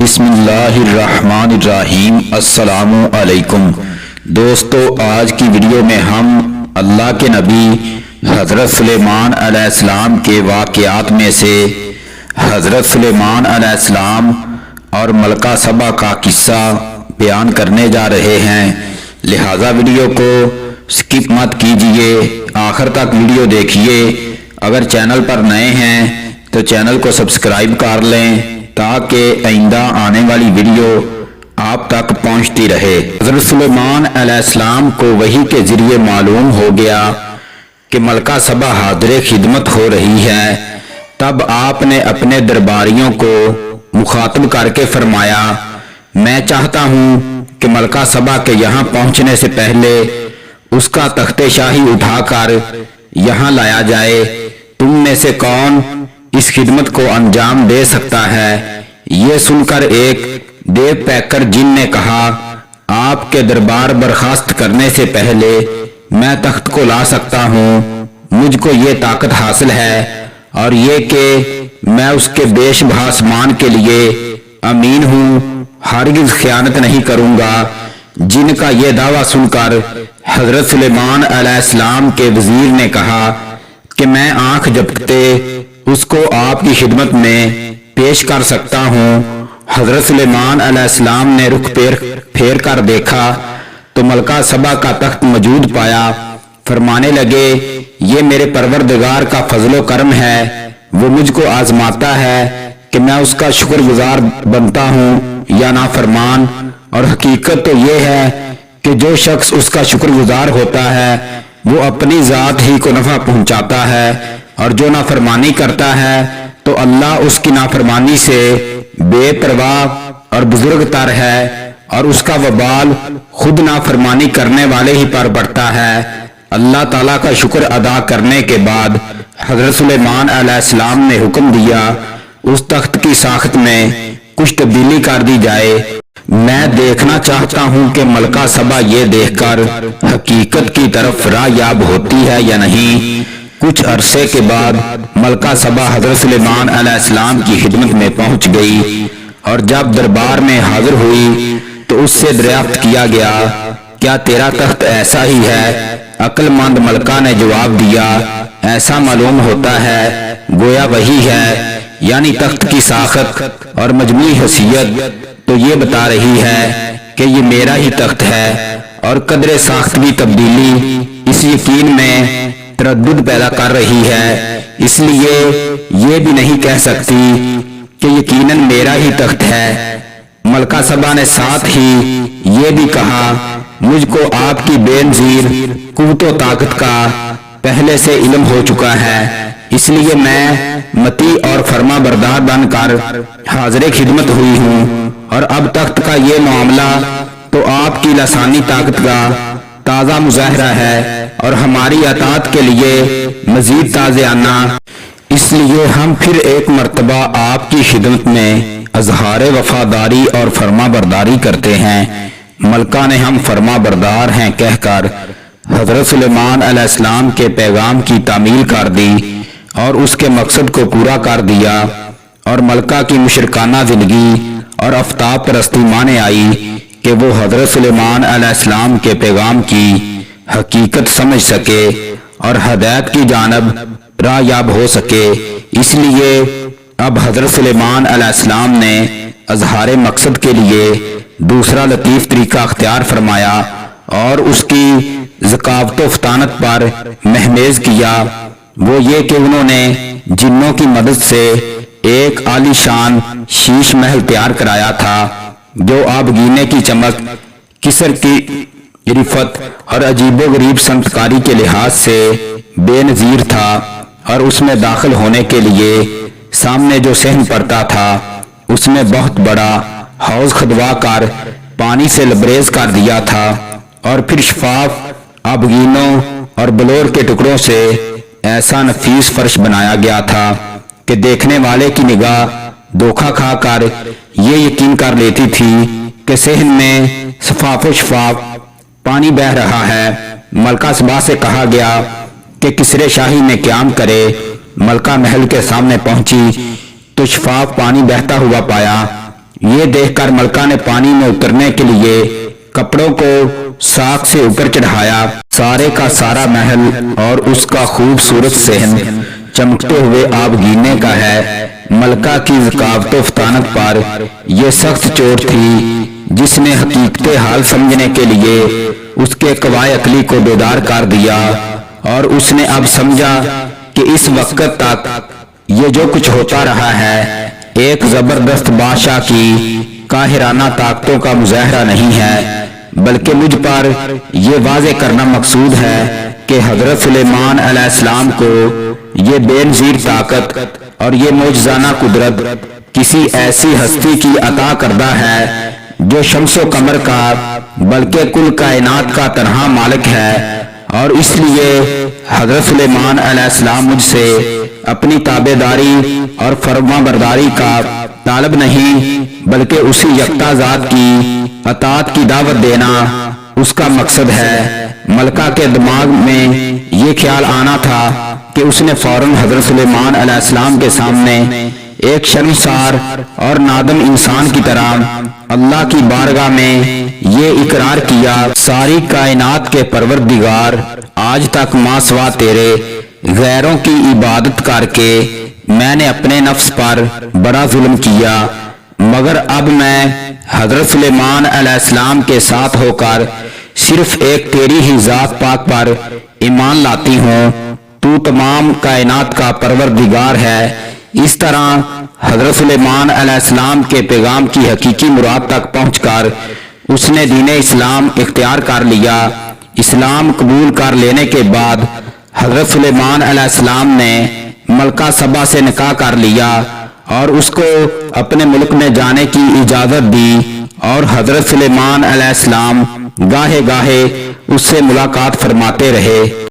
بسم اللہ الرحمن الرحیم۔ السلام علیکم دوستو، آج کی ویڈیو میں ہم اللہ کے نبی حضرت سلیمان علیہ السلام کے واقعات میں سے حضرت سلیمان علیہ السلام اور ملکہ سبا کا قصہ بیان کرنے جا رہے ہیں، لہذا ویڈیو کو سکپ مت کیجیے، آخر تک ویڈیو دیکھیے۔ اگر چینل پر نئے ہیں تو چینل کو سبسکرائب کر لیں تاکہ آئندہ آنے والی ویڈیو آپ تک پہنچتی رہے۔ حضرت سلیمان علیہ السلام کو وحی کے ذریعے معلوم ہو گیا کہ ملکہ سبا حاضر خدمت ہو رہی ہے۔ تب آپ نے اپنے درباریوں کو مخاطب کر کے فرمایا، میں چاہتا ہوں کہ ملکہ سبا کے یہاں پہنچنے سے پہلے اس کا تخت شاہی اٹھا کر یہاں لایا جائے۔ تم میں سے کون اس خدمت کو انجام دے سکتا ہے؟ یہ سن کر ایک دیو پیکر جن نے کہا، آپ کے دربار برخاست کرنے سے پہلے میں تخت کو لا سکتا ہوں، مجھ کو یہ طاقت حاصل ہے اور یہ کہ میں اس کے بیش بھاسمان کے لیے امین ہوں، ہرگز خیانت نہیں کروں گا۔ جن کا یہ دعویٰ سن کر حضرت سلیمان علیہ السلام کے وزیر نے کہا کہ میں آنکھ جھپکتے اس کو آپ کی خدمت میں پیش کر سکتا ہوں۔ حضرت سلیمان علیہ السلام نے رخ پھیر کر دیکھا تو ملکہ سبا کا تخت موجود پایا۔ فرمانے لگے، یہ میرے پروردگار کا فضل و کرم ہے، وہ مجھ کو آزماتا ہے کہ میں اس کا شکر گزار بنتا ہوں یا نافرمان، اور حقیقت تو یہ ہے کہ جو شخص اس کا شکر گزار ہوتا ہے وہ اپنی ذات ہی کو نفع پہنچاتا ہے، اور جو نافرمانی کرتا ہے تو اللہ اس کی نافرمانی سے بے پرواہ اور بزرگ تر ہے، اور اس کا وبال خود نافرمانی کرنے والے ہی پر پڑتا ہے۔ اللہ تعالیٰ کا شکر ادا کرنے کے بعد حضرت سلیمان علیہ السلام نے حکم دیا اس تخت کی ساخت میں کچھ تبدیلی کر دی جائے۔ میں دیکھنا چاہتا ہوں کہ ملکہ سبا یہ دیکھ کر حقیقت کی طرف راہ یاب ہوتی ہے یا نہیں۔ کچھ عرصے کے بعد ملکہ سبا حضرت سلیمان علیہ السلام کی خدمت میں پہنچ گئی، اور جب دربار میں حاضر ہوئی تو اس سے دریافت کیا گیا، کیا تیرا تخت ایسا ہی ہے؟ عقل مند ملکہ نے جواب دیا، ایسا معلوم ہوتا ہے، گویا وہی ہے، یعنی تخت کی ساخت اور مجموعی حیثیت تو یہ بتا رہی ہے کہ یہ میرا ہی تخت ہے، اور قدر ساخت کی تبدیلی اس یقین میں تردد پیدا کر رہی ہے، اس لیے یہ بھی نہیں کہہ سکتی کہ یقیناً میرا ہی تخت ہے۔ ملکہ سبا نے ساتھ ہی یہ بھی کہا، مجھ کو آپ کی بے نظیر قوت و طاقت کا پہلے سے علم ہو چکا ہے، اس لیے میں مطیع اور فرما بردار بن کر حاضر خدمت ہوئی ہوں، اور اب تخت کا یہ معاملہ تو آپ کی لسانی طاقت کا تازہ مظاہرہ ہے، اور ہماری اطاعت کے لیے مزید تازیانہ، اس لیے ہم پھر ایک مرتبہ آپ کی خدمت میں اظہار وفاداری اور فرما برداری کرتے ہیں۔ ملکہ نے ہم فرما بردار ہیں کہہ کر حضرت سلیمان علیہ السلام کے پیغام کی تعمیل کر دی اور اس کے مقصد کو پورا کر دیا، اور ملکہ کی مشرکانہ زندگی اور آفتاب پرستی مانے آئی کہ وہ حضرت سلیمان علیہ السلام کے پیغام کی حقیقت سمجھ سکے اور ہدایت کی جانب راہ یاب ہو سکے۔ اس لیے اب حضرت سلیمان علیہ السلام نے اظہار مقصد کے لیے دوسرا لطیف طریقہ اختیار فرمایا اور اس کی ذکاوت و فطانت پر مہمیز کیا۔ وہ یہ کہ انہوں نے جنوں کی مدد سے ایک عالی شان شیش محل تیار کرایا تھا جو آبگینے کی چمک، کسر کی رفت اور عجیب و غریب صنعتکاری کے لحاظ سے بے نظیر تھا، اور اس میں داخل ہونے کے لیے سامنے جو صحن پڑتا تھا اس میں بہت بڑا حوض کھدوا کر پانی سے لبریز کر دیا تھا، اور پھر شفاف آبگینوں اور بلور کے ٹکڑوں سے ایسا نفیس فرش بنایا گیا تھا کہ دیکھنے والے کی نگاہ دھوکہ کھا کر یہ یقین کر لیتی تھی کہ صحن میں شفاف و شفاف پانی بہہ رہا ہے۔ ملکہ سبا سے کہا گیا کہ کسرے شاہی میں قیام کرے۔ ملکہ محل کے سامنے پہنچی تو شفاف پانی بہتا ہوا پایا، یہ دیکھ کر ملکہ نے پانی میں اترنے کے لیے کپڑوں کو ساکھ سے اوپر چڑھایا۔ سارے کا سارا محل اور اس کا خوبصورت صحن چمکتے ہوئے آبگینے کا ہے۔ ملکہ کی ذکاوت و فطانت پر یہ سخت چوٹ تھی جس نے حقیقت حال سمجھنے کے لیے اس کے قوائے عقلی کو بیدار کر دیا، اور اس نے اب سمجھا کہ اس وقت تک یہ جو کچھ ہوتا رہا ہے ایک زبردست بادشاہ کی قاہرانہ طاقتوں کا مظاہرہ نہیں ہے، بلکہ مجھ پر یہ واضح کرنا مقصود ہے کہ حضرت سلیمان علیہ السلام کو یہ بے نظیر طاقت اور یہ معجزانہ قدرت کسی ایسی ہستی کی عطا کردہ ہے جو شمس و قمر کا بلکہ کل کائنات کا تنہا مالک ہے، اور اس لیے حضرت سلیمان علیہ السلام مجھ سے اپنی تابعداری اور فرما برداری کا طالب نہیں بلکہ اسی یکتا ذات کی اطاعت کی دعوت دینا اس کا مقصد ہے۔ ملکہ کے دماغ میں یہ خیال آنا تھا کہ اس نے فوراً حضرت سلیمان علیہ السلام کے سامنے ایک شرمسار اور نادم انسان کی طرح اللہ کی بارگاہ میں یہ اقرار کیا، ساری کائنات کے پروردگار، آج تک ماں سوا تیرے غیروں کی عبادت کر کے میں نے اپنے نفس پر بڑا ظلم کیا، مگر اب میں حضرت سلیمان علیہ السلام کے ساتھ ہو کر صرف ایک تیری ہی ذات پاک پر ایمان لاتی ہوں، تو تمام کائنات کا پروردگار ہے۔ اس طرح حضرت سلیمان علیہ السلام کے پیغام کی حقیقی مراد تک پہنچ کر اس نے دین اسلام اختیار کر لیا۔ اسلام قبول کر لینے کے بعد حضرت سلیمان علیہ السلام نے ملکہ سبا سے نکاح کر لیا اور اس کو اپنے ملک میں جانے کی اجازت دی، اور حضرت سلیمان علیہ السلام گاہے گاہے اس سے ملاقات فرماتے رہے۔